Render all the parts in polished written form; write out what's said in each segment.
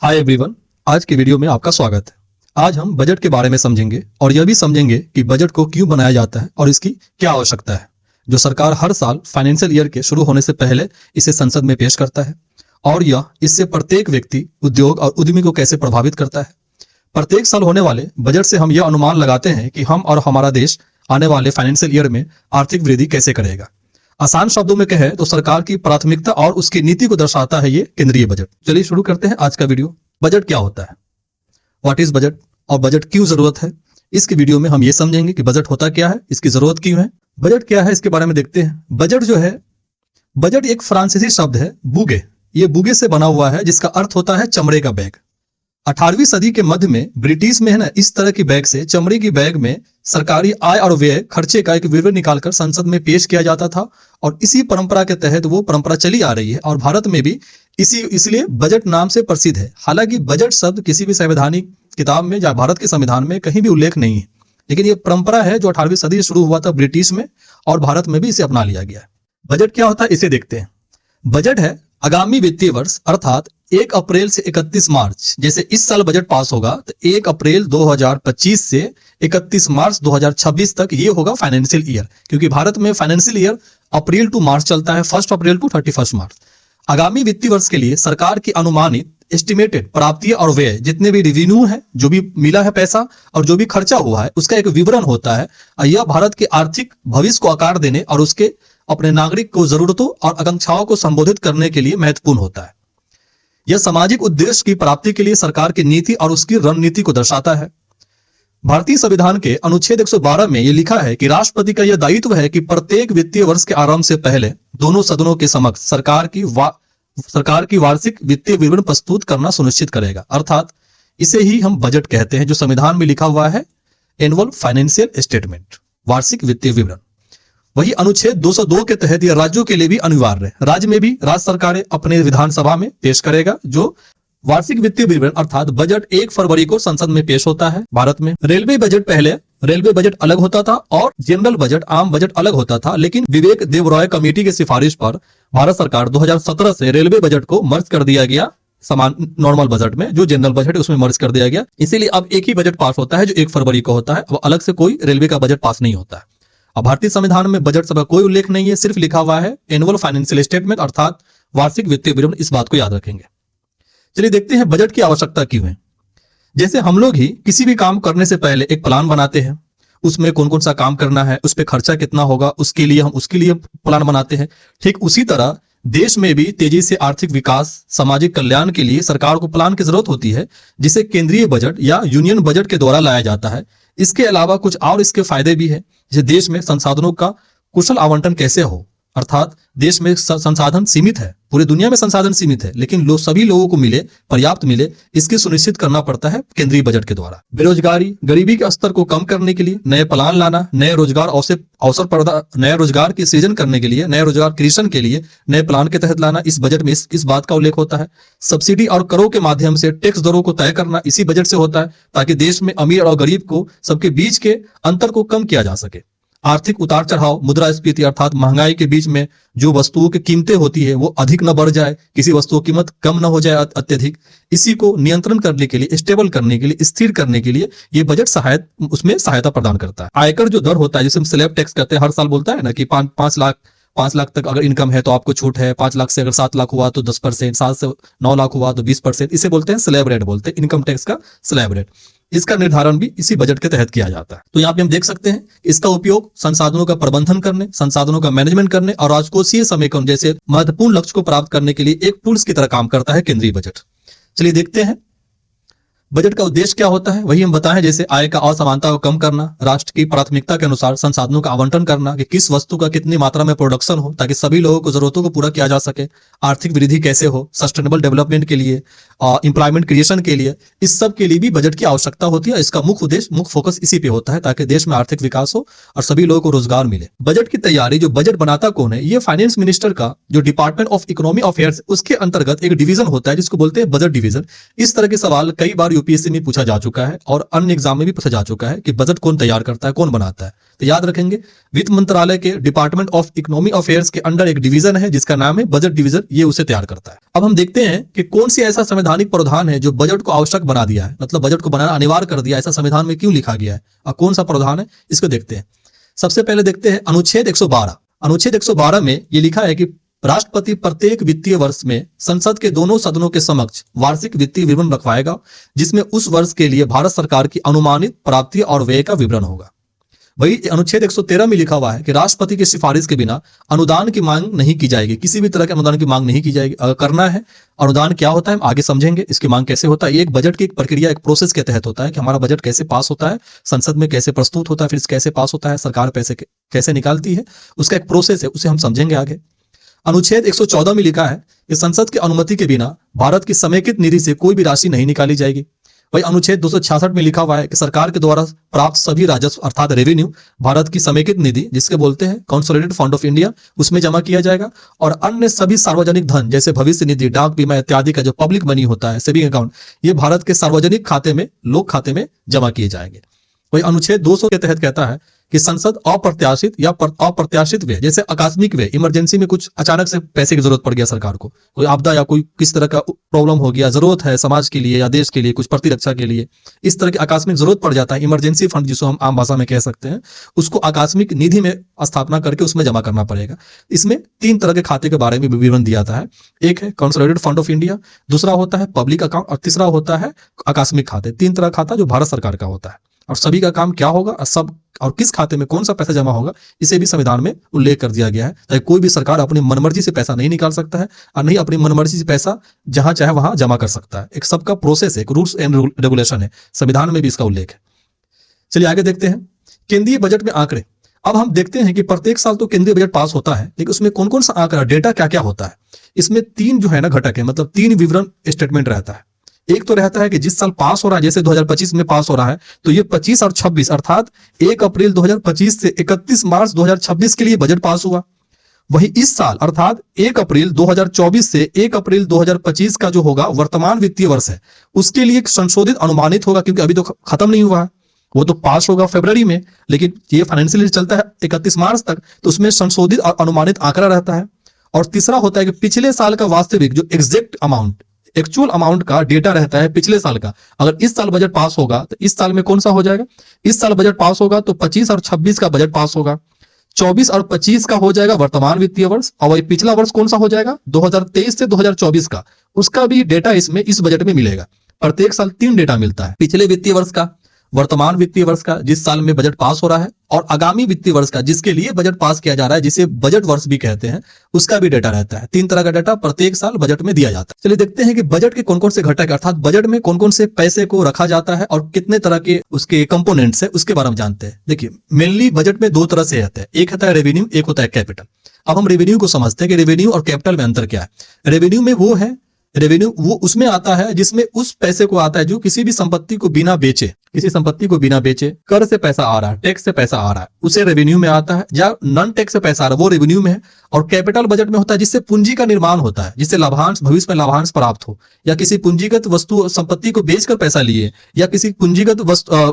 Hi everyone, आज की video में आपका स्वागत है। आज हम बजट के बारे में समझेंगे और यह भी समझेंगे कि बजट को क्यों बनाया जाता है और इसकी क्या आवश्यकता है। जो सरकार हर साल फाइनेंशियल ईयर के शुरू होने से पहले इसे संसद में पेश करता है और यह इससे प्रत्येक व्यक्ति, उद्योग और उद्यमी को कैसे प्रभावित करता है। प्रत्येक साल होने वाले बजट से हम यह अनुमान लगाते हैं कि हम और हमारा देश आने वाले फाइनेंशियल ईयर में आर्थिक वृद्धि कैसे करेगा। आसान शब्दों में कहें तो सरकार की प्राथमिकता और उसकी नीति को दर्शाता है ये केंद्रीय बजट। चलिए शुरू करते हैं आज का वीडियो। बजट क्या होता है, व्हाट इज बजट और बजट क्यों जरूरत है। इसकी वीडियो में हम ये समझेंगे कि बजट होता क्या है, इसकी जरूरत क्यों है, बजट क्या है, इसके बारे में देखते हैं। बजट जो है, बजट एक फ्रांसीसी शब्द है बूगे। ये बूगे से बना हुआ है जिसका अर्थ होता है चमड़े का बैग। 18वीं सदी के मध्य में ब्रिटिश में है ना, इस तरह की बैग से, चमड़े की बैग में सरकारी आय और व्यय खर्चे का एक विवरण निकालकर संसद में पेश किया जाता था और इसी परंपरा के तहत वो परंपरा चली आ रही है और भारत में भी इसलिए बजट नाम से प्रसिद्ध है। हालांकि बजट शब्द किसी भी संवैधानिक किताब में या भारत के संविधान में कहीं भी उल्लेख नहीं है, लेकिन ये परंपरा है जो 18वीं सदी से शुरू हुआ था ब्रिटिश में और भारत में भी इसे अपना लिया गया है। बजट क्या होता है इसे देखते हैं। बजट है आगामी वित्तीय वर्ष अर्थात 1 अप्रैल से 31 मार्च, जैसे इस साल बजट पास होगा तो 1 अप्रैल 2025 से 31 मार्च 2026 तक ये होगा फाइनेंशियल ईयर, क्योंकि भारत में फाइनेंशियल ईयर अप्रैल टू मार्च चलता है, 1 अप्रैल टू 31 मार्च। आगामी वित्तीय वर्ष के लिए सरकार की अनुमानित एस्टिमेटेड प्राप्तियां और व्यय, जितने भी रेवेन्यू है, जो भी मिला है पैसा और जो भी खर्चा हुआ है, उसका एक विवरण होता है और यह भारत के आर्थिक भविष्य को आकार देने और उसके अपने नागरिक को जरूरतों और आकांक्षाओं को संबोधित करने के लिए महत्वपूर्ण होता है। यह सामाजिक उद्देश्य की प्राप्ति के लिए सरकार की नीति और उसकी रणनीति को दर्शाता है। भारतीय संविधान के अनुच्छेद 112 में यह लिखा है कि राष्ट्रपति का यह दायित्व है कि प्रत्येक वित्तीय वर्ष के आरंभ से पहले दोनों सदनों के समक्ष सरकार की वार्षिक वित्तीय विवरण प्रस्तुत करना सुनिश्चित करेगा। अर्थात इसे ही हम बजट कहते हैं, जो संविधान में लिखा हुआ है एनुअल फाइनेंशियल स्टेटमेंट, वार्षिक वित्तीय विवरण। वही अनुच्छेद 202 के तहत यह राज्यों के लिए भी अनिवार्य है। राज्य में भी राज्य सरकारें अपने विधानसभा में पेश करेगा जो वार्षिक वित्तीय विवरण अर्थात बजट 1 फरवरी को संसद में पेश होता है। भारत में रेलवे बजट, पहले रेलवे बजट अलग होता था और जनरल बजट, आम बजट अलग होता था, लेकिन विवेक देवरॉय कमेटी की सिफारिश पर भारत सरकार 2017 से रेलवे बजट को मर्ज कर दिया गया समान नॉर्मल बजट में, जो जनरल बजट है उसमें मर्ज कर दिया गया। इसीलिए अब एक ही बजट पास होता है जो 1 फरवरी को होता है। अब अलग से कोई रेलवे का बजट पास नहीं होता है। अब भारतीय संविधान में बजट सभा कोई उल्लेख नहीं है, सिर्फ लिखा हुआ है एनुअल फाइनेंशियल स्टेटमेंट अर्थात वार्षिक वित्तीय विवरण। इस बात को याद रखेंगे। चलिए देखते हैं बजट की आवश्यकता क्यों है। जैसे हम लोग ही किसी भी काम करने से पहले एक प्लान बनाते हैं, उसमें कौन कौन सा काम करना है, उस पर खर्चा कितना होगा, उसके लिए हम उसके लिए प्लान बनाते हैं। ठीक उसी तरह देश में भी तेजी से आर्थिक विकास, सामाजिक कल्याण के लिए सरकार को प्लान की जरूरत होती है, जिसे केंद्रीय बजट या यूनियन बजट के द्वारा लाया जाता है। इसके अलावा कुछ और इसके फायदे भी है, जैसे देश में संसाधनों का कुशल आवंटन कैसे हो, अर्थात देश में संसाधन सीमित है, पूरी दुनिया में संसाधन सीमित है, लेकिन सभी लोगों को मिले, पर्याप्त मिले, इसकी सुनिश्चित करना पड़ता है केंद्रीय बजट के द्वारा। बेरोजगारी, गरीबी के स्तर को कम करने के लिए नए प्लान लाना, नए रोजगार की सृजन करने के लिए, नए रोजगार क्रिएशन के लिए नए प्लान के तहत लाना, इस बजट में इस बात का उल्लेख होता है। सब्सिडी और करों के माध्यम से टैक्स दरों को तय करना इसी बजट से होता है, ताकि देश में अमीर और गरीब को सबके बीच के अंतर को कम किया जा सके। आर्थिक उतार चढ़ाव, मुद्रास्फीति अर्थात महंगाई के बीच में जो वस्तुओं की कीमतें होती है वो अधिक न बढ़ जाए, किसी वस्तु की कीमत कम न हो जाए अत्यधिक, इसी को नियंत्रण करने के लिए, स्टेबल करने के लिए, स्थिर करने के लिए ये बजट उसमें सहायता प्रदान करता है। आयकर जो दर होता है, जिसे हम स्लैब टैक्स कहते हैं, हर साल बोलता है ना कि 5 लाख तक अगर इनकम है तो आपको छूट है, 5 लाख से अगर 7 लाख हुआ तो 10%, 7 से 9 लाख हुआ तो 20%, इसे बोलते हैं स्लैब रेट, बोलते हैं इनकम टैक्स का स्लैब रेट। इसका निर्धारण भी इसी बजट के तहत किया जाता है। तो यहाँ पे हम देख सकते हैं इसका उपयोग संसाधनों का प्रबंधन करने, संसाधनों का मैनेजमेंट करने और राजकोषीय समीकरण जैसे महत्वपूर्ण लक्ष्य को प्राप्त करने के लिए एक टूल्स की तरह काम करता है केंद्रीय बजट। चलिए देखते हैं बजट का उद्देश्य क्या होता है। वही हम बताएं, जैसे आय का असमानता को कम करना, राष्ट्र की प्राथमिकता के अनुसार संसाधनों का आवंटन करना कि किस वस्तु का कितनी मात्रा में प्रोडक्शन हो ताकि सभी लोगों को जरूरतों को पूरा किया जा सके, आर्थिक वृद्धि कैसे हो, सस्टेनेबल डेवलपमेंट के लिए, एम्प्लॉयमेंट क्रिएशन के लिए, इस सब के लिए भी बजट की आवश्यकता होती है। इसका मुख्य उद्देश्य, मुख्य फोकस इसी पे होता है ताकि देश में आर्थिक विकास हो और सभी लोगों को रोजगार मिले। बजट की तैयारी, जो बजट बनाता कौन है, ये फाइनेंस मिनिस्टर का जो डिपार्टमेंट ऑफ इकोनॉमी अफेयर्स उसके अंतर्गत एक डिवीजन होता है जिसको बोलते हैं बजट डिवीजन। इस तरह के सवाल कई बार यूपीएससी में पूछा जा चुका है और अन्य एग्जाम में भी पूछा जा चुका है कि बजट कौन तैयार करता है, कौन बनाता है। तो याद रखेंगे, वित्त मंत्रालय के डिपार्टमेंट ऑफ इकोनॉमी अफेयर्स के अंडर एक डिवीजन है जिसका नाम है बजट डिवीजन, ये उसे तैयार करता है। अब हम देखते हैं कि कौन सी ऐसा संवैधानिक प्रावधान है जो बजट को आवश्यक बना दिया है, मतलब बजट को बनाना अनिवार्य कर दिया, ऐसा संविधान में क्यों लिखा गया है और कौन सा प्रावधान है, इसको देखते हैं। सबसे पहले देखते हैं अनुच्छेद 112। अनुच्छेद 112 में यह लिखा है कि राष्ट्रपति प्रत्येक वित्तीय वर्ष में संसद के दोनों सदनों के समक्ष वार्षिक वित्तीय विवरण रखवाएगा, जिसमें उस वर्ष के लिए भारत सरकार की अनुमानित प्राप्ति और व्यय का विवरण होगा। वही अनुच्छेद 113 में लिखा हुआ है कि राष्ट्रपति की सिफारिश के बिना अनुदान की मांग नहीं की जाएगी, किसी भी तरह के अनुदान की मांग नहीं की जाएगी। अगर करना है, अनुदान क्या होता है हम आगे समझेंगे, इसकी मांग कैसे होता है। ये एक बजट की एक प्रक्रिया, एक प्रोसेस के तहत होता है कि हमारा बजट कैसे पास होता है, संसद में कैसे प्रस्तुत होता है, फिर कैसे पास होता है, सरकार पैसे कैसे निकालती है, उसका एक प्रोसेस है, उसे हम समझेंगे आगे। अनुच्छेद 114 में लिखा है कि संसद की अनुमति के बिना भारत की समेकित निधि से कोई भी राशि नहीं निकाली जाएगी। वही अनुच्छेद 266 में लिखा हुआ है कि सरकार के द्वारा प्राप्त सभी राजस्व अर्थात रेवेन्यू भारत की समेकित निधि, जिसके बोलते हैं कंसोलिडेटेड फंड ऑफ इंडिया, उसमें जमा किया जाएगा। और अन्य सभी सार्वजनिक धन जैसे भविष्य निधि, डाक बीमा इत्यादि का जो पब्लिक मनी होता है, सेविंग अकाउंट, ये भारत के सार्वजनिक खाते में, लोक खाते में जमा किए जाएंगे। वही अनुच्छेद 200 के तहत कहता है कि संसद अप्रत्याशित या अप्रत्याशित व्यय, जैसे आकस्मिक व्यय, इमरजेंसी में कुछ अचानक से पैसे की जरूरत पड़ गया सरकार को, कोई आपदा या कोई किस तरह का प्रॉब्लम हो गया, जरूरत है समाज के लिए या देश के लिए, कुछ प्रतिरक्षा के लिए, इस तरह की आकस्मिक जरूरत पड़ जाता है, इमरजेंसी फंड जिसको हम आम भाषा में कह सकते हैं, उसको आकस्मिक निधि में स्थापना करके उसमें जमा करना पड़ेगा। इसमें 3 तरह के खाते के बारे में विवरण दिया जाता है। एक है कंसोलिडेटेड फंड ऑफ इंडिया, दूसरा होता है पब्लिक अकाउंट और तीसरा होता है आकस्मिक खाते। 3 तरह खाता जो भारत सरकार का होता है और सभी का काम क्या होगा, सब और किस खाते में कौन सा पैसा जमा होगा, इसे भी संविधान में उल्लेख कर दिया गया है, ताकि कोई भी सरकार अपनी मनमर्जी से पैसा नहीं निकाल सकता है और नहीं अपनी मनमर्जी से पैसा जहां चाहे वहां जमा कर सकता है। एक सबका प्रोसेस है, एक रूल्स एंड रेगुलेशन है, संविधान में भी इसका उल्लेख है। चलिए आगे देखते हैं केंद्रीय बजट में आंकड़े। अब हम देखते हैं कि प्रत्येक साल तो केंद्रीय बजट पास होता है, लेकिन उसमें कौन कौन सा आंकड़ा, डेटा क्या क्या होता है। इसमें 3 जो है ना घटक है, मतलब 3 विवरण स्टेटमेंट रहता है। एक तो रहता है कि जिस साल पास हो रहा है, जैसे 2025 में पास हो रहा है, तो ये 25 और 26 अर्थात 1 अप्रैल 2025 से 31 मार्च 2026 के लिए बजट पास हुआ। वही इस साल अर्थात 1 अप्रैल 2024 से 1 अप्रैल 2025 का जो होगा वर्तमान वित्तीय वर्ष है, उसके लिए संशोधित अनुमानित होगा, क्योंकि अभी तो खत्म नहीं हुआ है, वो तो पास होगा फरवरी में, लेकिन ये फाइनेंशियल ईयर चलता है 31 मार्च तक, तो उसमें संशोधित और अनुमानित आंकड़ा रहता है। और तीसरा होता है कि पिछले साल का वास्तविक जो एग्जैक्ट अमाउंट, एक्चुअल अमाउंट का डेटा रहता है पिछले साल का। अगर इस साल बजट पास होगा तो इस साल में कौन सा हो जाएगा, इस साल बजट पास होगा तो 25 और 26 का बजट पास होगा, 24 और 25 का हो जाएगा वर्तमान वित्तीय वर्ष, और वही पिछला वर्ष कौन सा हो जाएगा 2023 से 2024 का, उसका भी डेटा इसमें इस बजट में मिलेगा। प्रत्येक साल 3 डेटा मिलता है, पिछले वित्तीय वर्ष का, वर्तमान वित्तीय वर्ष का जिस साल में बजट पास हो रहा है, और आगामी वित्तीय वर्ष का जिसके लिए बजट पास किया जा रहा है, जिसे बजट वर्ष भी कहते हैं, उसका भी डेटा रहता है। 3 तरह का डेटा प्रत्येक साल बजट में दिया जाता है। चलिए देखते हैं कि बजट के कौन कौन से घटक अर्थात बजट में कौन कौन से पैसे को रखा जाता है और कितने तरह के उसके कंपोनेंट्स है, उसके बारे में जानते हैं। देखिए मेनली बजट में 2 तरह से आता है, एक होता है रेवेन्यू, एक होता है कैपिटल। अब हम रेवेन्यू को समझते हैं कि रेवेन्यू और कैपिटल में अंतर क्या है। रेवेन्यू में वो है, रेवेन्यू वो उसमें आता है जिसमें उस पैसे को आता है जो किसी भी संपत्ति को बिना बेचे, किसी संपत्ति को बिना बेचे कर से पैसा आ रहा है, टैक्स से पैसा आ रहा है, उसे रेवेन्यू में आता है। या नॉन टैक्स से पैसा आ रहा है वो रेवेन्यू में है। और कैपिटल बजट में होता है जिससे पूंजी का निर्माण होता है, जिससे लाभांश, भविष्य में लाभांश प्राप्त हो, या किसी पूंजीगत वस्तु संपत्ति को बेचकर पैसा लिए, या किसी पूंजीगत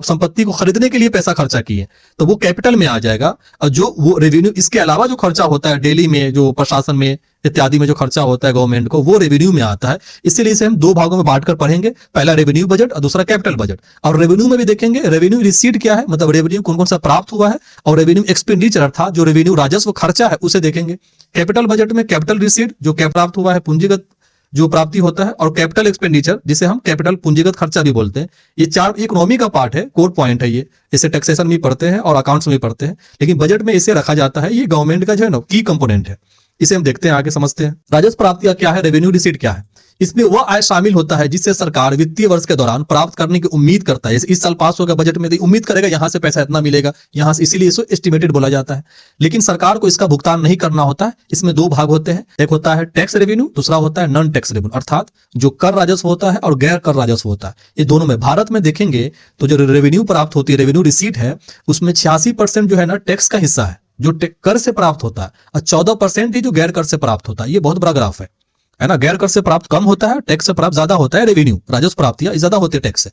संपत्ति को खरीदने के लिए पैसा खर्चा किए, तो वो कैपिटल में आ जाएगा। और जो वो रेवेन्यू, इसके अलावा जो खर्चा होता है डेली में, जो प्रशासन में इत्यादि में जो खर्चा होता है गवर्नमेंट को, वो रेवेन्यू में आता है। इसीलिए इसे हम 2 भागों में बांटकर पढ़ेंगे, पहला रेवेन्यू बजट और दूसरा कैपिटल बजट। और रेवेन्यू में भी देखेंगे रेवेन्यू रिसीट क्या है, मतलब रेवेन्यू कौन कौन सा प्राप्त हुआ है, और रेवेन्यू एक्सपेंडिचर अर्थात जो रेवेन्यू राजस्व खर्चा है उसे देखेंगे। कैपिटल बजट में कैपिटल रिसीट जो प्राप्त हुआ है, पूंजीगत जो प्राप्ति होता है, और कैपिटल एक्सपेंडिचर जिसे हम कैपिटल पूंजीगत खर्चा भी बोलते हैं। ये 4 इकोनॉमी का पार्ट है, कोर पॉइंट है ये, इसे टैक्सेशन में पढ़ते हैं और अकाउंट्स में पढ़ते हैं, लेकिन बजट में इसे रखा जाता है। ये गवर्नमेंट का जो है ना की कंपोनेंट है, इसे हम देखते हैं, आगे समझते हैं। राजस्व प्राप्तियां क्या है, रेवेन्यू रिसीट क्या है। इसमें वह आय शामिल होता है जिससे सरकार वित्तीय वर्ष के दौरान प्राप्त करने की उम्मीद करता है। इस साल पास होगा बजट में तो उम्मीद करेगा यहां से पैसा इतना मिलेगा, यहां से, इसीलिए इसको एस्टिमेटेड बोला जाता है। लेकिन सरकार को इसका भुगतान नहीं करना होता है। इसमें 2 भाग होते हैं, एक होता है टैक्स रेवेन्यू, दूसरा होता है नॉन टैक्स रेवेन्यू, अर्थात जो कर राजस्व होता है और गैर कर राजस्व होता है। ये दोनों में भारत में देखेंगे तो जो रेवेन्यू प्राप्त होती है, रेवेन्यू रिसीट है, उसमें 86% जो है ना टैक्स का हिस्सा है जो कर से प्राप्त होता है, और 14% ही जो गैर कर से प्राप्त होता है। ये बहुत बड़ा ग्राफ है। है ना। गैर कर से प्राप्त कम होता है, टैक्स से प्राप्त ज्यादा होता है। रेवेन्यू राजस्व प्राप्तियां ज्यादा होती है टैक्स से।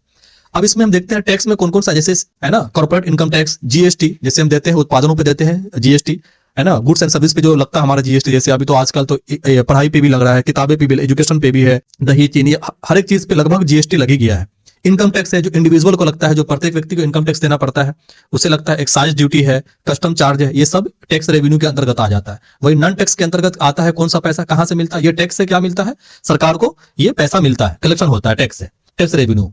अब इसमें हम देखते हैं टैक्स में कौन कौन सा, जैसे है ना कॉर्पोरेट इनकम टैक्स, जीएसटी जैसे हम देते हैं उत्पादनों पे देते हैं जीएसटी, है ना। गुड्स एंड सर्विस पे जो लगता है हमारा जीएसटी, जैसे अभी तो आजकल तो पढ़ाई पे भी लग रहा है, किताबें पे भी, एजुकेशन पे भी है, दही चीनी हर एक चीज पे लगभग जीएसटी लग ही गया है। इनकम टैक्स है जो इंडिविजुअल को लगता है, जो प्रत्येक व्यक्ति को इनकम टैक्स देना पड़ता है, उसे लगता है। एक्साइज ड्यूटी है, कस्टम चार्ज है, ये सब टैक्स रेवेन्यू के अंतर्गत आ जाता है। वही नॉन टैक्स के अंतर्गत आता है कौन सा पैसा कहां से मिलता है, ये टैक्स से क्या मिलता है, सरकार को ये पैसा मिलता है, कलेक्शन होता है टैक्स से, टैक्स रेवेन्यू।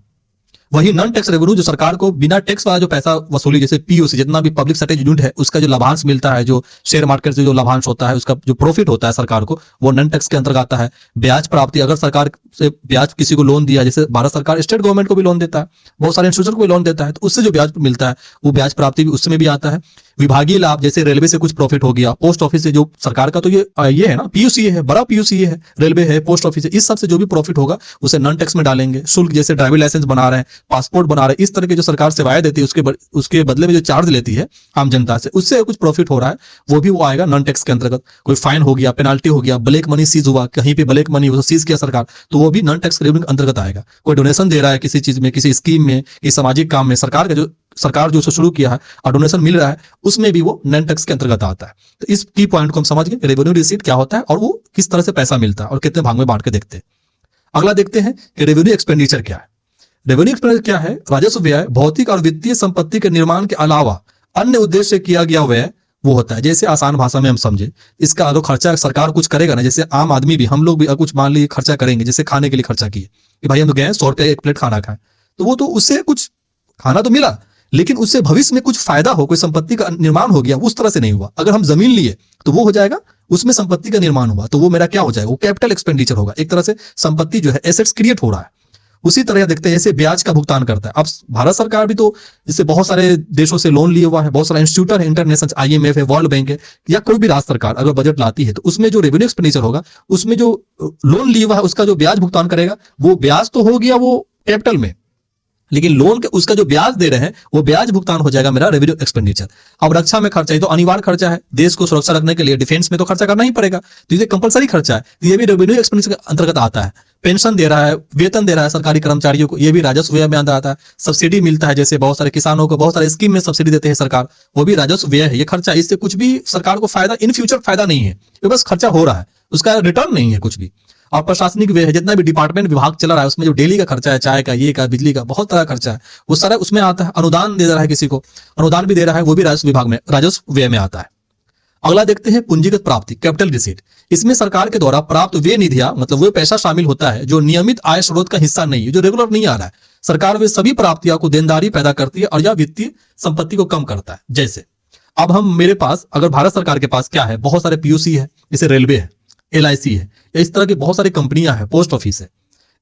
वही नॉन टैक्स रेवेन्यू जो सरकार को बिना टैक्स वाला जो पैसा वसूली, जैसे पीओसी जितना भी पब्लिक सर्विस यूनिट है उसका जो लाभांश मिलता है, जो शेयर मार्केट से जो लाभांश होता है, उसका जो प्रॉफिट होता है सरकार को, वो नॉन टैक्स के अंतर्गत आता है। ब्याज प्राप्ति, अगर सरकार से ब्याज किसी को लोन दिया, जैसे भारत सरकार स्टेट गवर्नमेंट को भी लोन देता है, बहुत सारे इंस्टीट्यूशन को भी लोन देता है, तो उससे जो ब्याज मिलता है वो ब्याज प्राप्ति भी उसमें भी आता है। विभागीय लाभ, जैसे रेलवे से कुछ प्रॉफिट हो गया, पोस्ट ऑफिस से जो सरकार का तो ये है ना पीयूसी है, बड़ा पीयूसी है, रेलवे है, पोस्ट ऑफिस है, इस सब से जो भी प्रॉफिट होगा उसे नॉन टैक्स में डालेंगे। शुल्क, जैसे ड्राइविंग लाइसेंस बना रहे हैं, पासपोर्ट बना रहे हैं, इस तरह की जो सरकार सेवाएं देती है उसके बदले में जो चार्ज लेती है आम जनता से, उससे कुछ प्रॉफिट हो रहा है, वो भी वो आएगा नॉन टैक्स के अंतर्गत। कोई फाइन हो गया, पेनाल्टी हो गया, ब्लैक मनी सीज हुआ, कहीं पे ब्लैक मनी सीज किया सरकार, तो वो भी नॉन टैक्स रेवेन्यू के अंतर्गत आएगा। कोई डोनेशन दे रहा है किसी चीज में, किसी स्कीम में, किसी सामाजिक काम में, सरकार जो शुरू किया है और डोनेशन मिल रहा है, उसमें भी वो नॉन टैक्स के अंतर्गत आता है। तो इस की पॉइंट को हम समझ गए, रेवेन्यू रिसीट क्या होता है और वो किस तरह से पैसा मिलता है और कितने भाग में बांट के देखते हैं। अगला देखते हैं कि रेवेन्यू एक्सपेंडिचर क्या है। रेवेन्यू एक्सपेंडिचर क्या है, राजस्व व्यय भौतिक और वित्तीय संपत्ति के निर्माण के अलावा अन्य उद्देश्य से किया गया व्यय वो होता है। जैसे आसान भाषा में हम समझे, इसका अगर खर्चा सरकार कुछ करेगा ना, जैसे आम आदमी भी, हम लोग भी कुछ मान लीजिए खर्चा करेंगे, जैसे खाने के लिए खर्चा किए कि भाई हम गए 100 रुपए एक प्लेट खाना खाएं, तो वो तो उससे कुछ खाना तो मिला, लेकिन उससे भविष्य में कुछ फायदा हो, कोई संपत्ति का निर्माण हो गया, उस तरह से नहीं हुआ। अगर हम जमीन लिए तो वो हो जाएगा, उसमें संपत्ति का निर्माण हुआ, तो वो मेरा क्या हो जाएगा, वो कैपिटल एक्सपेंडिचर होगा। एक तरह से संपत्ति जो है, एसेट्स क्रिएट हो रहा है। उसी तरह देखते हैं जैसे ब्याज का भुगतान करता है। अब भारत सरकार भी तो जैसे बहुत सारे देशों से लोन लिए हुआ है, बहुत सारा इंस्टीट्यूट है, इंटरनेशनल IMF है, वर्ल्ड बैंक है, या कोई भी राज्य सरकार अगर बजट लाती है तो उसमें जो रेवेन्यू एक्सपेंडिचर होगा, उसमें जो लोन लिया हुआ है उसका जो ब्याज भुगतान करेगा, वो ब्याज तो हो गया वो कैपिटल में, लेकिन लोन के उसका जो ब्याज दे रहे हैं वो ब्याज भुगतान हो जाएगा मेरा रेवेन्यू एक्सपेंडिचर। अब रक्षा में खर्चा, ये तो अनिवार्य खर्चा है, देश को सुरक्षा रखने के लिए डिफेंस में तो खर्चा करना ही पड़ेगा, तो ये कंपलसरी खर्चा है, तो ये भी रेवेन्यू एक्सपेंडिचर के अंतर्गत आता है। पेंशन दे रहा है, वेतन दे रहा है सरकारी कर्मचारियों को, ये भी राजस्व व्यय में आता है। सब्सिडी मिलता है, जैसे बहुत सारे किसानों को बहुत सारे स्कीम में सब्सिडी देते हैं सरकार, वो भी राजस्व व्यय है, ये खर्चा। इससे कुछ भी सरकार को फायदा इन फ्यूचर फायदा नहीं है, ये बस खर्चा हो रहा है, उसका रिटर्न नहीं है कुछ भी। और प्रशासनिक व्यय है, जितना भी डिपार्टमेंट विभाग चला रहा है उसमें जो डेली का खर्चा है, चाय का, ये का, बिजली का, बहुत तरह खर्चा है, वो सारा उसमें आता है। अनुदान दे रहा है, किसी को अनुदान भी दे रहा है, वो भी राजस्व विभाग में राजस्व व्यय में आता है। अगला देखते हैं पूंजीगत प्राप्ति, कैपिटल रिसीट। इसमें सरकार के द्वारा प्राप्त वे निधियां, मतलब वो पैसा शामिल होता है जो नियमित आय स्रोत का हिस्सा नहीं है, जो रेगुलर नहीं आ रहा है। सरकार वे सभी प्राप्तियों को देनदारी पैदा करती है और यह वित्तीय संपत्ति को कम करता है। जैसे अब हम, मेरे पास अगर भारत सरकार के पास क्या है, बहुत सारे पीयूसी है, जैसे रेलवे है, LIC है, या इस तरह की बहुत सारी कंपनियां हैं, पोस्ट ऑफिस है,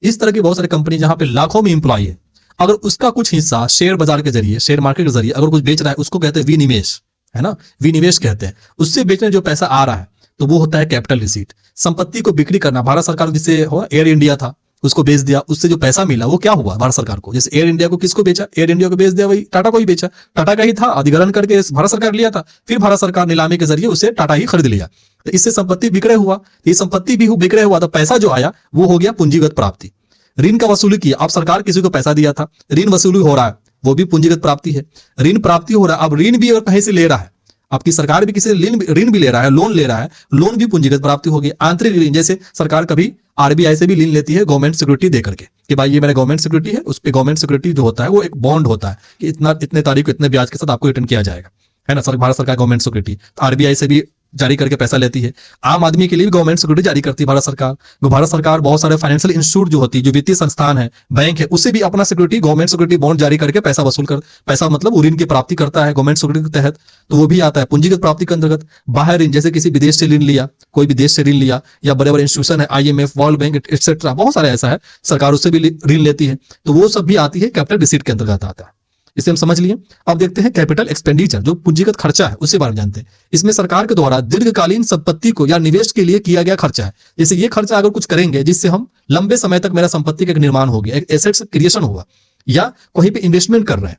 इस तरह की बहुत सारी कंपनी जहां पे लाखों में इंप्लॉय है, अगर उसका कुछ हिस्सा शेयर बाजार के जरिए, शेयर मार्केट के जरिए अगर कुछ बेच रहा है, उसको कहते हैं विनिवेश, है ना, विनिवेश कहते हैं। उससे बेचने जो पैसा आ रहा है तो वो होता है कैपिटल रिसीट। संपत्ति को बिक्री करना, भारत सरकार जिससे एयर इंडिया था उसको बेच दिया, उससे जो पैसा मिला वो क्या हुआ भारत सरकार को। जैसे एयर इंडिया को किसको बेचा, एयर इंडिया को बेच दिया, वही टाटा को ही बेचा, टाटा का ही था, अधिग्रहण करके भारत सरकार लिया था, फिर भारत सरकार नीलामी के जरिए उसे टाटा ही खरीद लिया, तो इससे संपत्ति विक्रय हुआ। ये संपत्ति भी विक्रय हुआ तो पैसा जो आया वो हो गया पूंजीगत प्राप्ति। ऋण का वसूली किया, अब सरकार किसी को पैसा दिया था, ऋण वसूली हो रहा है, वो भी पूंजीगत प्राप्ति है। ऋण प्राप्ति हो रहा है, अब ऋण भी अगर कहीं से ले रहा है, आपकी सरकार भी किसी ऋण भी ले रहा है, लोन ले रहा है, लोन भी पूंजीगत प्राप्ति होगी। आंतरिक ऋण, जैसे सरकार कभी RBI से भी ऋण लेती है गवर्नमेंट सिक्योरिटी देकर के, कि भाई ये मेरा गवर्नमेंट सिक्योरिटी है, उस पे गवर्नमेंट सिक्योरिटी जो होता है वो एक बॉन्ड होता है कि इतने तारीख को इतने ब्याज के साथ आपको रिटर्न किया जाएगा, है ना। भारत सरकार गवर्नमेंट सिक्योरिटी RBI से भी जारी करके पैसा लेती है। आम आदमी के लिए भी गवर्नमेंट सिक्योरिटी जारी करती है भारत सरकार। भारत सरकार बहुत सारे फाइनेंशियल इंस्टीट्यूट जो होती है, जो वित्तीय संस्थान है, बैंक है, उससे भी अपना सिक्योरिटी, गवर्नमेंट सिक्योरिटी बॉन्ड जारी करके पैसा वसूल कर, पैसा मतलब ऋण की प्राप्ति करता है गवर्नमेंट सिक्योरिटी के तहत, तो वो भी आता है पूंजीगत प्राप्ति के अंतर्गत। बाहर ऋण, जैसे किसी विदेश से ऋण लिया, कोई विदेश से ऋण लिया, या बड़े बड़े इंस्टीट्यूशन है, IMF, वर्ल्ड बैंक एक्सेट्रा, बहुत सारे ऐसा है, सरकार उससे भी ऋण लेती है, तो वो सब भी आती है कैपिटल रिसीट के अंतर्गत आता है। इसे हम समझ लिए। अब देखते हैं कैपिटल एक्सपेंडिचर, जो पूंजीगत खर्चा है, उसके बारे में जानते हैं। इसमें सरकार के द्वारा दीर्घकालीन संपत्ति को या निवेश के लिए किया गया खर्चा है। जैसे ये खर्चा अगर कुछ करेंगे जिससे हम लंबे समय तक मेरा संपत्ति का निर्माण हो गया, एक एसेट्स क्रिएशन हुआ, या कहीं पे इन्वेस्टमेंट कर रहे हैं,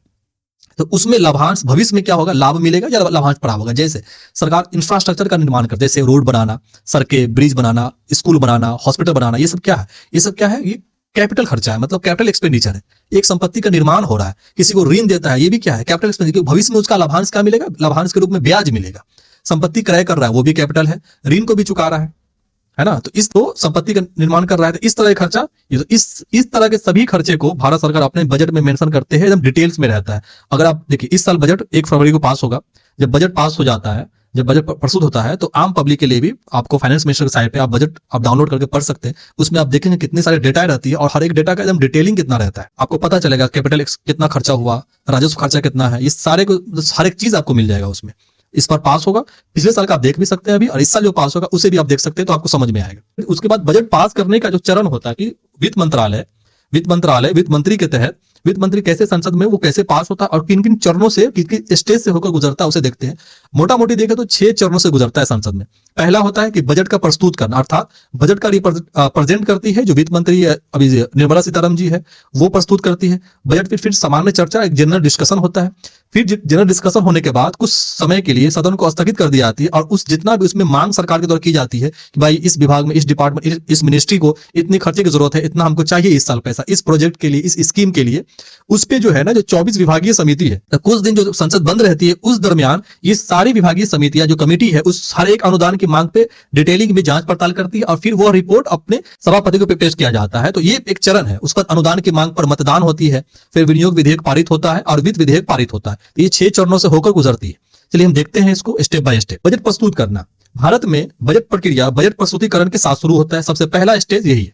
तो उसमें लाभांश भविष्य में क्या होगा, लाभ मिलेगा या लाभांश प्राप्त होगा। जैसे सरकार इंफ्रास्ट्रक्चर का निर्माण करते, जैसे रोड बनाना, सड़कें, ब्रिज बनाना, स्कूल बनाना, हॉस्पिटल बनाना, ये सब क्या है, ये सब क्या है, ये कैपिटल खर्चा है, मतलब कैपिटल एक्सपेंडिचर है। एक संपत्ति का निर्माण हो रहा है, किसी को ऋण देता है, ये भी क्या है, कैपिटल एक्सपेंडिचर। भविष्य में उसका लाभांश क्या मिलेगा, लाभांश के रूप में ब्याज मिलेगा। संपत्ति क्रय कर रहा है, वो भी कैपिटल है, ऋण को भी चुका रहा है ना। तो इस तो संपत्ति का निर्माण कर रहा है, तो इस तरह का खर्चा, ये तो इस तरह के सभी खर्चे को भारत सरकार अपने बजट में मेंशन करते हैं, एकदम डिटेल्स में रहता है। अगर आप देखिए, इस साल बजट 1 फरवरी को पास होगा। जब बजट पास हो जाता है, जब बजट प्रस्तुत होता है, तो आम पब्लिक के लिए भी आपको फाइनेंस मिनिस्टर की साइट पे आप बजट आप डाउनलोड करके पढ़ सकते हैं। उसमें आप देखेंगे कितने सारे डेटा रहती है और हर एक डेटा का एकदम डिटेलिंग कितना रहता है, आपको पता चलेगा कैपिटल कितना खर्चा हुआ, राजस्व खर्चा कितना है, इस सारे को हर एक चीज आपको मिल जाएगा उसमें। इस पर पास होगा, पिछले साल का आप देख भी सकते हैं अभी, और इस साल जो पास होगा उसे भी आप देख सकते हैं, तो आपको समझ में आएगा। उसके बाद बजट पास करने का जो चरण होता है कि वित्त मंत्रालय वित्त मंत्री के तहत, वित्त मंत्री कैसे संसद में वो कैसे पास होता है और किन किन चरणों से, किन स्टेज से होकर गुजरता है, उसे देखते हैं। मोटा मोटी देखें तो 6 चरणों से गुजरता है संसद में। पहला होता है कि बजट का प्रस्तुत करना, अर्थात बजट का प्रेजेंट करती है जो वित्त मंत्री अभी निर्मला सीतारमण जी है, वो प्रस्तुत करती है बजट। फिर सामान्य चर्चा, एक जनरल डिस्कशन होता है। फिर जनरल डिस्कशन होने के बाद कुछ समय के लिए सदन को स्थगित कर दी जाती है, और उस जितना भी उसमें मांग सरकार के द्वारा की जाती है कि भाई इस विभाग में, इस डिपार्टमेंट, इस मिनिस्ट्री को इतनी खर्चे की जरूरत है, इतना हमको चाहिए इस साल पैसा, इस प्रोजेक्ट के लिए, इस स्कीम के लिए, उस पे जो है ना, जो 24 विभागीय समिति है, तो कुछ दिन जो संसद बंद रहती है, उस दरमियान ये सारी विभागीय समितियां, जो कमेटी है, उस हर एक अनुदान की मांग पे डिटेलिंग में जांच पड़ताल करती है, और फिर वो रिपोर्ट अपने सभापति को पेश किया जाता है। तो ये एक चरण है। उसके बाद अनुदान की मांग पर मतदान होती है, फिर विनियोग विधेयक पारित होता है और वित्त विधेयक पारित होता है। ये 6 चरणों से होकर गुजरती है। चलिए हम देखते हैं इसको स्टेप बाय स्टेप। बजट प्रस्तुत करना, भारत में बजट प्रक्रिया बजट प्रस्तुतिकरण के साथ शुरू होता है। सबसे पहला स्टेज यही है।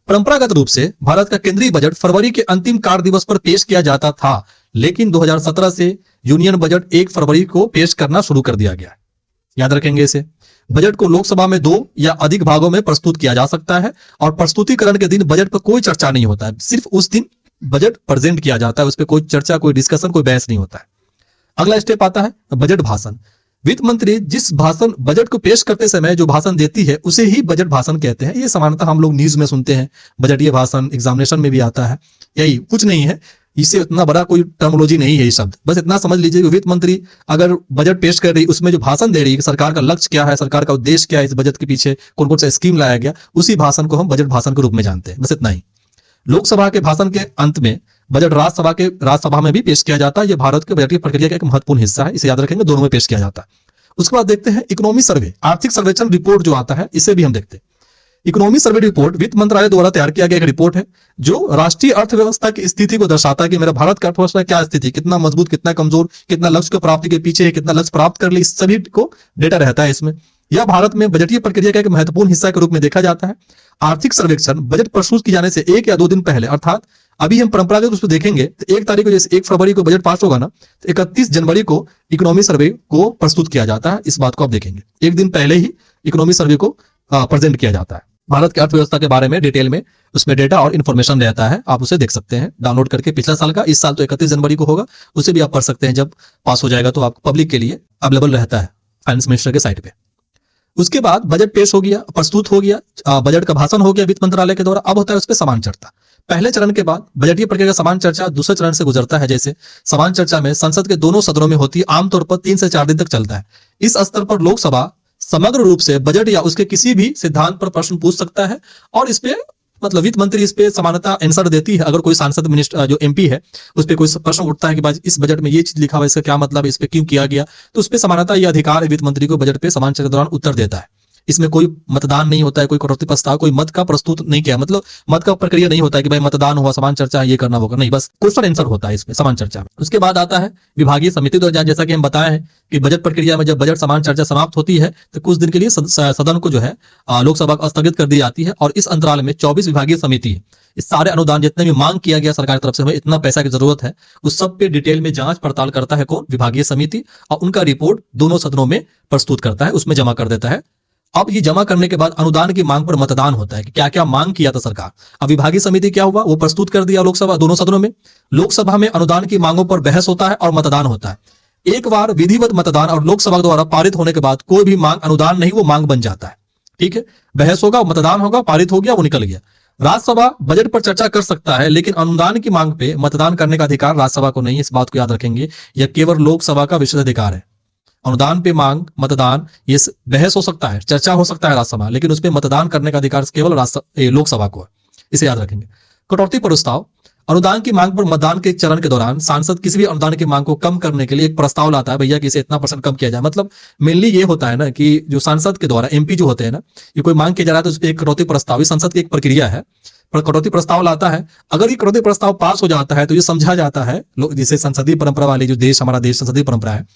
परंपरागत रूप से भारत का केंद्रीय बजट फरवरी के अंतिम कार्य दिवस पर पेश किया जाता था, लेकिन 2017 से यूनियन बजट 1 फरवरी को पेश करना शुरू कर दिया गया। याद रखेंगे इसे। बजट को लोकसभा में 2 या अधिक भागों में प्रस्तुत किया जा सकता है, और प्रस्तुतिकरण के दिन बजट पर कोई चर्चा नहीं होता है, सिर्फ उस दिन बजट प्रेजेंट किया जाता है, उस पर कोई चर्चा, कोई डिस्कशन, कोई बहस नहीं होता है। अगला स्टेप आता है बजट भाषण। वित्त मंत्री जिस भाषण, बजट को पेश करते समय जो भाषण देती है, उसे ही बजट भाषण कहते हैं। ये सामान्यतः हम लोग न्यूज में सुनते हैं, बजटीय भाषण एग्जामिनेशन में भी आता है, यही कुछ नहीं है, इससे इतना बड़ा कोई टर्मोलॉजी नहीं है ये शब्द। बस इतना समझ लीजिए कि वित्त मंत्री अगर बजट पेश कर रही, उसमें जो भाषण दे रही है, सरकार का लक्ष्य क्या है, सरकार का उद्देश्य क्या है, इस बजट के पीछे कौन कौन सा स्कीम लाया गया, उसी भाषण को हम बजट भाषण के रूप में जानते हैं। बस इतना ही। लोकसभा के भाषण के अंत में बजट राज्यसभा में भी पेश किया जाता है। यह भारत के बजटीय प्रक्रिया का एक महत्वपूर्ण हिस्सा है, इसे याद रखेंगे, दोनों में पेश किया जाता है। उसके बाद देखते हैं इकोनॉमी सर्वे, आर्थिक सर्वेक्षण रिपोर्ट जो आता है, इसे भी हम देखते हैं। इकोनॉमी सर्वे रिपोर्ट वित्त मंत्रालय द्वारा तैयार किया गया एक रिपोर्ट है, जो राष्ट्रीय अर्थव्यवस्था की स्थिति को दर्शाता है कि मेरा भारत का अर्थव्यवस्था क्या स्थिति, कितना मजबूत, कितना कमजोर, कितना लक्ष्य की प्राप्ति के पीछे है, कितना लक्ष्य प्राप्त कर ले, इस सभी को डेटा रहता है इसमें। यह भारत में बजटीय प्रक्रिया का एक महत्वपूर्ण हिस्सा के रूप में देखा जाता है। आर्थिक सर्वेक्षण बजट प्रस्तुत किए जाने से 1 या 2 दिन पहले, अर्थात अभी हम परंपरागत रूप से देखेंगे तो 1 तारीख को, जैसे 1 फरवरी को बजट पास होगा ना, तो 31 जनवरी को इकोनॉमी सर्वे को प्रस्तुत किया जाता है। इस बात को आप देखेंगे, 1 दिन पहले ही इकोनॉमी सर्वे को प्रेजेंट किया जाता है। भारत की अर्थव्यवस्था के बारे में डिटेल में उसमें डेटा और इन्फॉर्मेशन रहता है, आप उसे देख सकते हैं डाउनलोड करके। पिछला साल का, इस साल तो 31 जनवरी को होगा, उसे भी आप पढ़ सकते हैं। जब पास हो जाएगा तो आपको पब्लिक के लिए अवेलेबल रहता है फाइनेंस मिनिस्टर के साइट पे। उसके बाद बजट पेश हो गया, प्रस्तुत हो गया, बजट का भाषण हो गया वित्त मंत्रालय के द्वारा। अब होता है उस पर समान चर्चा। पहले चरण के बाद बजटीय प्रक्रिया का समान चर्चा दूसरे चरण से गुजरता है। जैसे समान चर्चा में संसद के दोनों सदनों में होती है, आमतौर पर 3 से 4 दिन तक चलता है। इस स्तर पर लोकसभा समग्र रूप से बजट या उसके किसी भी सिद्धांत पर प्रश्न पूछ सकता है, और इस पे मतलब वित्त मंत्री इस पे सामान्यतः आंसर देती है। अगर कोई सांसद, मिनिस्टर, जो एमपी है, उस पे कोई प्रश्न उठता है कि भाई इस बजट में ये चीज लिखा हुआ है, इसका क्या मतलब है, इस पे क्यों किया गया, तो उस पे सामान्यतः यह अधिकार है वित्त मंत्री को बजट पे समान चर्चा के दौरान उत्तर देता है। इसमें कोई मतदान नहीं होता है, कोई कटौती प्रस्ताव, कोई मत का प्रस्तुत नहीं किया, मतलब मत का प्रक्रिया नहीं होता है कि भाई मतदान हुआ, समान चर्चा ये करना होगा, नहीं, बस क्वेश्चन आंसर होता है इसमें समान चर्चा में। उसके बाद आता है विभागीय समिति द्वारा, जैसा कि हम बताए हैं कि बजट प्रक्रिया में जब बजट समान चर्चा समाप्त होती है तो कुछ दिन के लिए सदन को जो है लोकसभा को स्थगित कर दी जाती है, और इस अंतराल में 24 विभागीय समिति है। इस सारे अनुदान जितने भी मांग किया गया सरकार की तरफ से, हमें इतना पैसा की जरूरत है, उस सब पे डिटेल में जांच पड़ताल करता है कौन, विभागीय समिति, और उनका रिपोर्ट दोनों सदनों में प्रस्तुत करता है, उसमें जमा कर देता है। अब ये जमा करने के बाद अनुदान की मांग पर मतदान होता है कि क्या क्या मांग किया था सरकार। अब विभागीय समिति क्या हुआ, वो प्रस्तुत कर दिया लोकसभा, दोनों सदनों में। लोकसभा में अनुदान की मांगों पर बहस होता है और मतदान होता है। एक बार विधिवत मतदान और लोकसभा द्वारा पारित होने के बाद कोई भी मांग अनुदान नहीं, वो मांग बन जाता है। ठीक है, बहस होगा, मतदान होगा, पारित हो गया, वो निकल गया। राज्यसभा बजट पर चर्चा कर सकता है, लेकिन अनुदान की मांग पे मतदान करने का अधिकार राज्यसभा को नहीं है। इस बात को याद रखेंगे, यह केवल लोकसभा का विशेष अधिकार है। अनुदान पे मांग मतदान ये बहस हो सकता है, चर्चा हो सकता है राज्यसभा, लेकिन उस पर मतदान करने का अधिकार केवल लोकसभा को है। इसे याद रखेंगे। कटौती प्रस्ताव, अनुदान की मांग पर मतदान के चरण के दौरान सांसद किसी भी अनुदान की मांग को कम करने के लिए एक प्रस्ताव लाता है, भैया कि इसे इतना % कम किया जाए। मतलब मेनली ये होता है ना कि जो सांसद के द्वारा एमपी जो होते हैं ना, ये कोई मांग किया जा रहा है तो उस पर एक कटौती प्रस्ताव, संसद की एक प्रक्रिया है, पर कटौती प्रस्ताव लाता है। अगर ये कटौती प्रस्ताव पास हो जाता है तो ये समझा जाता है, जैसे संसदीय परंपरा वाली जो देश, हमारा देश संसदीय परंपरा है,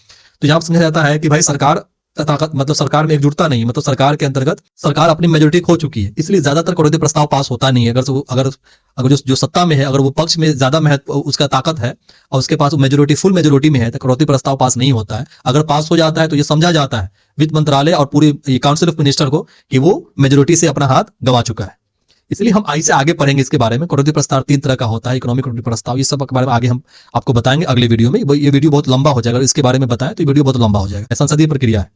तो यहाँ समझा जाता है कि भाई सरकार ताकत, मतलब सरकार में एकजुटता नहीं, मतलब सरकार के अंतर्गत सरकार अपनी मेजोरिटी खो चुकी है, इसलिए ज्यादातर कटौती प्रस्ताव पास होता नहीं है। अगर जो सत्ता में है, अगर वो पक्ष में ज्यादा महत्व, उसका ताकत है और उसके पास मेजोरिटी, फुल मेजोरिटी में है, तो कटौती प्रस्ताव पास नहीं होता है। अगर पास हो जाता है तो ये समझा जाता है वित्त मंत्रालय और पूरी काउंसिल ऑफ मिनिस्टर को कि वो मेजोरिटी से अपना हाथ गंवा चुका है। इसलिए हम से आगे पढ़ेंगे इसके बारे में। कटौती प्रस्ताव 3 तरह का होता है, इकोनॉमिक कटौती प्रस्ताव, ये सब के बारे में आगे हम आपको बताएंगे अगले वीडियो में। ये वीडियो बहुत लंबा हो जाएगा, अगर इसके बारे में बताएं तो ये वीडियो बहुत लंबा हो जाएगा। संसदीय प्रक्रिया है।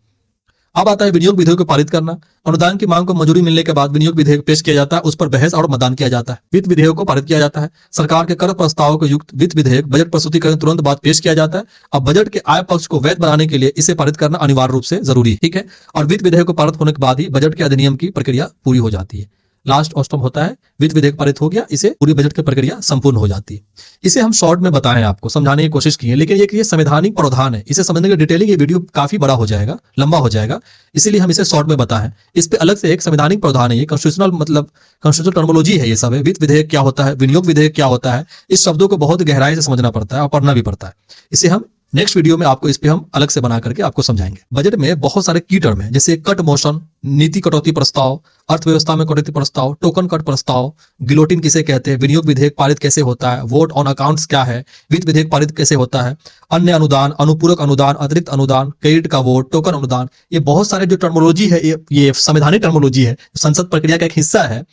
अब आता है विनियोग विधेयक को पारित करना। अनुदान की मांग को मंजूरी मिलने के बाद विनियोग विधेयक पेश किया जाता है, उस पर बहस और मतदान किया जाता है। वित्त विधेयक को पारित किया जाता है। सरकार के कर प्रस्तावों को युक्त वित्त विधेयक बजट प्रस्तुतिकरण तुरंत बाद पेश किया जाता है। अब बजट के आय पक्ष को वैध बनाने के लिए इसे पारित करना अनिवार्य रूप से जरूरी है, ठीक है। और वित्त विधेयक को पारित होने के बाद ही बजट के अधिनियम की प्रक्रिया पूरी हो जाती है। लास्ट ऑस्टम होता है, वित्त विधेयक पारित हो गया, इसे पूरी बजट की प्रक्रिया संपूर्ण हो जाती है। इसे हम शॉर्ट में बताएं, आपको समझाने की कोशिश की है, लेकिन ये संवैधानिक प्रावधान है, इसे समझने की डिटेलिंग ये वीडियो काफी बड़ा हो जाएगा, लंबा हो जाएगा, इसीलिए हम इसे शॉर्ट में बताएं। इस पे अलग से एक संवैधानिक प्रावधान है, ये कॉन्स्टिट्यूशनल, मतलब कॉन्स्टिट्यूशनल टर्मिनोलॉजी है, ये सब है। वित्त विधेयक क्या होता है, विनियोग विधेयक क्या होता है, इस शब्दों को बहुत गहराई से समझना पड़ता है और पढ़ना भी पड़ता है। इसे हम नेक्स्ट वीडियो में आपको इस पे हम अलग से बना करके आपको समझाएंगे। बजट में बहुत सारे की टर्म है, जैसे कट मोशन, नीति कटौती प्रस्ताव, अर्थव्यवस्था में कटौती प्रस्ताव, टोकन कट प्रस्ताव, गिलोटिन किसे कहते हैं, विनियोग विधेयक पारित कैसे होता है, वोट ऑन अकाउंट्स क्या है, वित्त विधेयक पारित कैसे होता है, अन्य अनुदान, अनुपूरक अनुदान, अतिरिक्त अनुदान, क्रेडिट का वोट, टोकन अनुदान, ये बहुत सारे जो टर्मिनोलॉजी है, ये संवैधानिक टर्मिनोलॉजी है, संसद प्रक्रिया का एक हिस्सा है।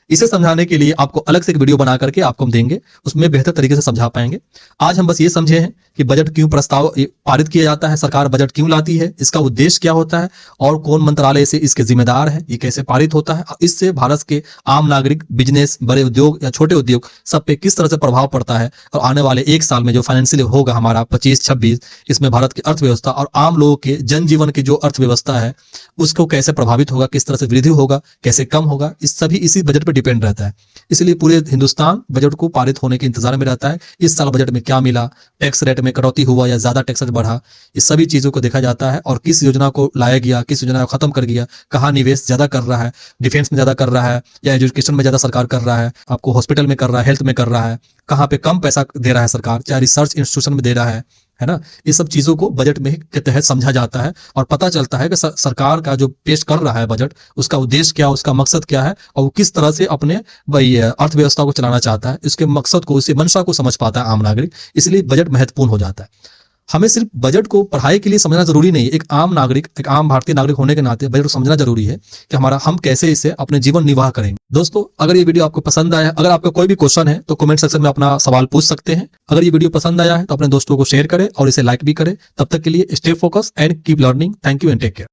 इसे समझाने के लिए आपको अलग से एक वीडियो बना करके आपको हम देंगे, उसमें बेहतर तरीके से समझा पाएंगे। आज हम बस ये समझे हैं कि बजट क्यों प्रस्ताव पारित किया जाता है, सरकार बजट क्यों लाती है, इसका उद्देश्य क्या होता है और कौन मंत्रालय से इसके जिम्मेदार है, ये कैसे पारित होता है, इससे भारत के आम नागरिक, बिजनेस, बड़े उद्योग या छोटे उद्योग, सब पे किस तरह से प्रभाव पड़ता है, और आने वाले 1 साल में जो फाइनेंशियल होगा हमारा 25-26, इसमें भारत की अर्थव्यवस्था और आम लोगों के जनजीवन की जो अर्थव्यवस्था है उसको कैसे प्रभावित होगा, किस तरह से वृद्धि होगा, कैसे कम होगा, इस सभी इसी बजट पर डिपेंड रहता है। इसलिए पूरे हिंदुस्तान बजट को पारित होने के इंतजार में रहता है। इस साल बजट में क्या मिला, टैक्स रेट में कटौती हुआ या ज्यादा टैक्स रेट बढ़ा, इस सभी चीजों को देखा जाता है, और किस योजना को लाया गया, किस योजना को खत्म कर गया, कहाँ निवेश ज्यादा कर रहा है, डिफेंस में ज्यादा कर रहा है या एजुकेशन में ज्यादा सरकार कर रहा है, आपको हॉस्पिटल में कर रहा है, हेल्थ में कर रहा है, कहाँ पे कम पैसा दे रहा है सरकार, चाहे रिसर्च इंस्टीट्यूशन में दे रहा है ना। ये सब चीजों को बजट में के तहत समझा जाता है और पता चलता है कि सरकार का जो पेश कर रहा है बजट, उसका उद्देश्य क्या, उसका मकसद क्या है, और वो किस तरह से अपने अर्थव्यवस्था को चलाना चाहता है, इसके मकसद को, उसकी मंशा को समझ पाता है आम नागरिक। इसलिए बजट महत्वपूर्ण हो जाता है। हमें सिर्फ बजट को पढ़ाई के लिए समझना जरूरी नहीं है, एक आम नागरिक, एक आम भारतीय नागरिक होने के नाते बजट को समझना जरूरी है कि हम कैसे इसे अपने जीवन निर्वाह करेंगे। दोस्तों, अगर ये वीडियो आपको पसंद आया, अगर आपका कोई भी क्वेश्चन है तो कमेंट सेक्शन में अपना सवाल पूछ सकते हैं। अगर ये वीडियो पसंद आया है तो अपने दोस्तों को शेयर करें और इसे लाइक भी करें। तब तक के लिए stay focus and keep learning. Thank you and take care.